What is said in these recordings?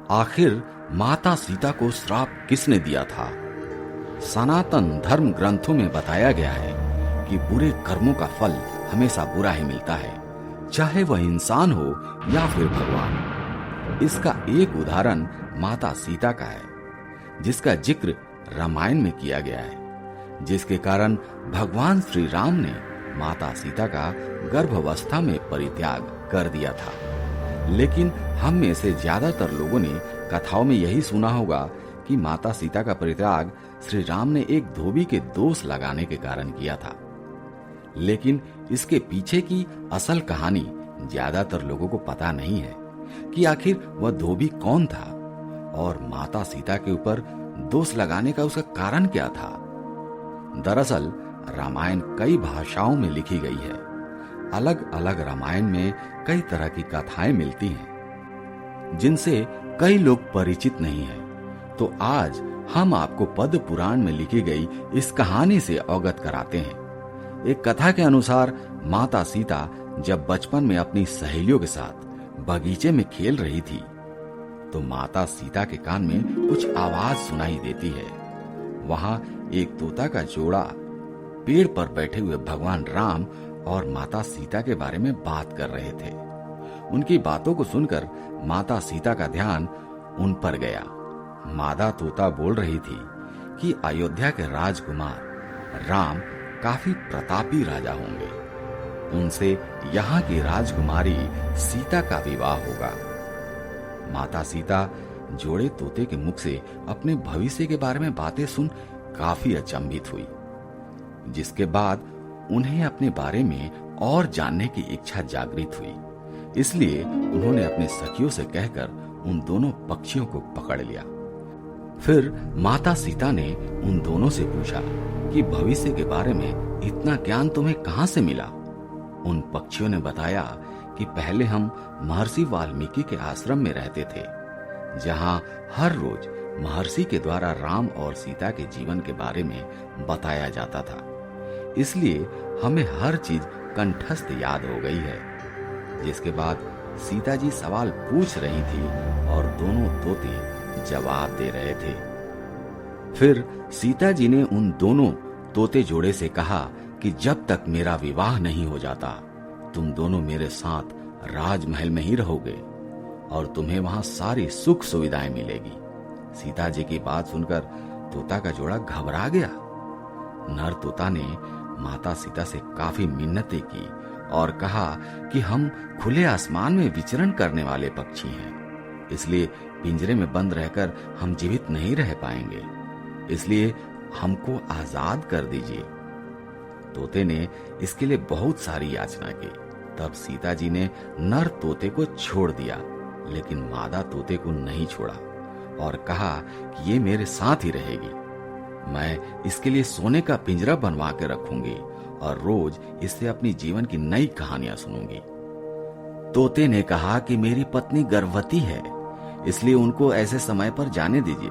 आखिर माता सीता को श्राप किसने दिया था? सनातन धर्म ग्रंथों में बताया गया है कि बुरे कर्मों का फल हमेशा बुरा ही मिलता है, चाहे वह इंसान हो या फिर भगवान। इसका एक उदाहरण माता सीता का है, जिसका जिक्र रामायण में किया गया है, जिसके कारण भगवान श्री राम ने माता सीता का गर्भावस्था में परित्याग कर दिया था। लेकिन हम में से ज्यादातर लोगों ने कथाओं में यही सुना होगा कि माता सीता का परित्याग श्री राम ने एक धोबी के दोष लगाने के कारण किया था। लेकिन इसके पीछे की असल कहानी ज्यादातर लोगों को पता नहीं है कि आखिर वह धोबी कौन था और माता सीता के ऊपर दोष लगाने का उसका कारण क्या था। दरअसल रामायण कई भाषाओं में लिखी गई है। अलग अलग रामायण में कई तरह की कथाएं मिलती हैं, जिनसे कई लोग परिचित नहीं हैं। तो आज हम आपको पद्म पुराण में लिखी गई इस कहानी से अवगत कराते हैं। एक कथा के अनुसार माता सीता जब बचपन में अपनी सहेलियों के साथ बगीचे में खेल रही थी, तो माता सीता के कान में कुछ आवाज सुनाई देती है। वहां एक तोता का जोड़ा पेड़ पर बैठे हुए भगवान राम और माता सीता के बारे में बात कर रहे थे। उनकी बातों को सुनकर माता सीता का ध्यान उन पर गया। मादा तोता बोल रही थी कि अयोध्या के राजकुमार राम काफी प्रतापी राजा होंगे, उनसे यहाँ की राजकुमारी सीता का विवाह होगा। माता सीता जोड़े तोते के मुख से अपने भविष्य के बारे में बातें सुन काफी अचंभित हुई, जिसके बाद उन्हें अपने बारे में और जानने की इच्छा जागृत हुई। इसलिए उन्होंने अपने सखियों से कहकर उन दोनों पक्षियों को पकड़ लिया। फिर माता सीता ने उन दोनों से पूछा कि भविष्य के बारे में इतना ज्ञान तुम्हें कहां से मिला। उन पक्षियों ने बताया कि पहले हम महर्षि वाल्मीकि के आश्रम में रहते थे, जहां हर रोज महर्षि के द्वारा राम और सीता के जीवन के बारे में बताया जाता था। इसलिए हमें हर चीज कंठस्थ याद हो गई है। जिसके बाद सीता जी सवाल पूछ रही थी और दोनों तोते जवाब दे रहे थे। फिर सीता जी ने उन दोनों तोते जोड़े से कहा कि जब तक मेरा विवाह नहीं हो जाता, तुम दोनों मेरे साथ राजमहल में ही रहोगे और तुम्हें वहां सारी सुख सुविधाएं मिलेगी। सीता जी की बात सुनकर तोता का जोड़ा घबरा गया। नर तोता ने माता सीता से काफी मिन्नतें की और कहा कि हम खुले आसमान में विचरण करने वाले पक्षी हैं, इसलिए पिंजरे में बंद रहकर हम जीवित नहीं रह पाएंगे, इसलिए हमको आजाद कर दीजिए। तोते ने इसके लिए बहुत सारी याचना की। तब सीता जी ने नर तोते को छोड़ दिया, लेकिन मादा तोते को नहीं छोड़ा और कहा कि ये मेरे साथ ही रहेगी। मैं इसके लिए सोने का पिंजरा बनवा के रखूंगी और रोज इससे अपनी जीवन की नई कहानियां सुनूंगी। तोते ने कहा कि मेरी पत्नी गर्भवती है, इसलिए उनको ऐसे समय पर जाने दीजिए।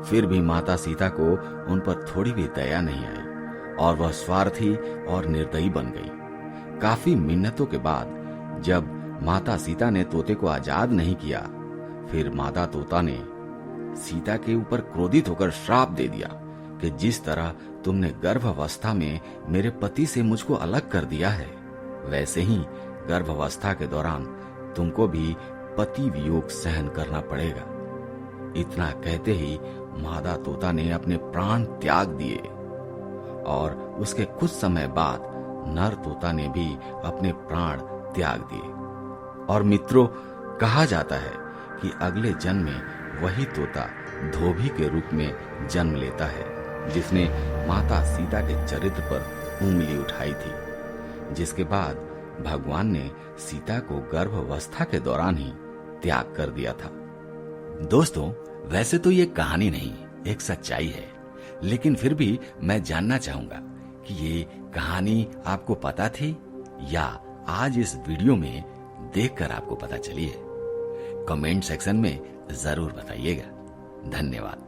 फिर भी माता सीता को उन पर थोड़ी भी दया नहीं आई और वह स्वार्थी और निर्दयी बन गई। काफी मिन्नतों के बाद जब माता सीता ने तोते को आजाद नहीं किया, फिर माता तोता ने सीता के ऊपर क्रोधित होकर श्राप दे दिया कि जिस तरह तुमने गर्भावस्था में मेरे पति से मुझको अलग कर दिया है, वैसे ही गर्भावस्था के दौरान तुमको भी पति वियोग सहन करना पड़ेगा। इतना कहते ही मादा तोता ने अपने प्राण त्याग दिए और उसके कुछ समय बाद नर तोता ने भी अपने प्राण त्याग दिए। और मित्रों, कहा जाता है कि अगले जन्म में वही तोता धोबी के रूप में जन्म लेता है, जिसने माता सीता के चरित्र पर उंगली उठाई थी, जिसके बाद भगवान ने सीता को गर्भावस्था के दौरान ही त्याग कर दिया था। दोस्तों, वैसे तो ये कहानी नहीं, एक सच्चाई है, लेकिन फिर भी मैं जानना चाहूंगा कि ये कहानी आपको पता थी या आज इस वीडियो में देखकर आपको पता चली है? कमेंट सेक्शन में जरूर बताइएगा। धन्यवाद।